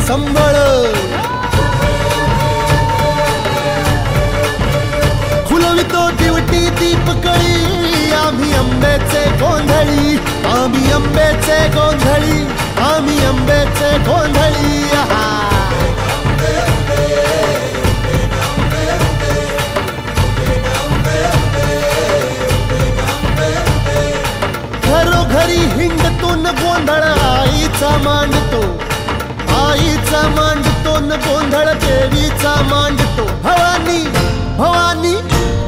संबळ खुलवितो दिवटी दीपकळी आम्ही अंबेचे गोंधळी आम्ही अंबेचे गोंधळी आम्ही अंबेचे गोंधळी घरोघरी हिंडतो न गोंधळ आईचा मांडतो आईचा मांडतो न गोंधळ देवीचा मांडतो भवानी भवानी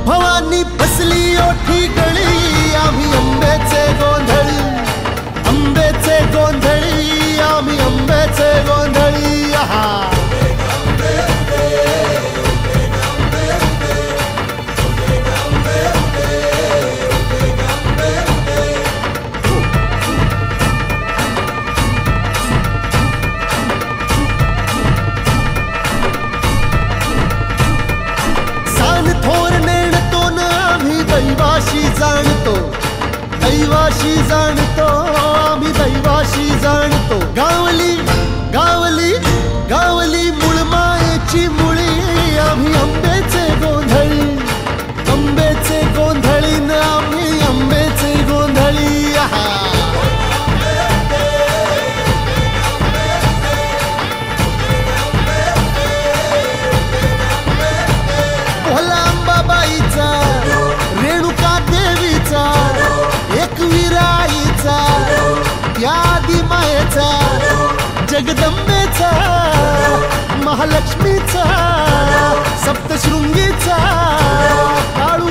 भवानी बसली ओठी गळी आम्ही अंबेचे गोंधळी अंबेचे गोंधळी आम्ही अंबेचे गोंधळी दैवाशी जाणतो दैवाशी जाणतो आम्ही दैवाशी जाणतो गावली गावली गावली मुळमायेची मुळी आम्ही अंबेचे गोंधळी अंबेचे गोंधळी न आम्ही अंबेचे गोंधळी भोला अंबाबाईचा रेणुका देवीचा एकविराईचा यादी मायेचा जगदंबेचा महालक्ष्मीचा सप्तशृंगीचा काळू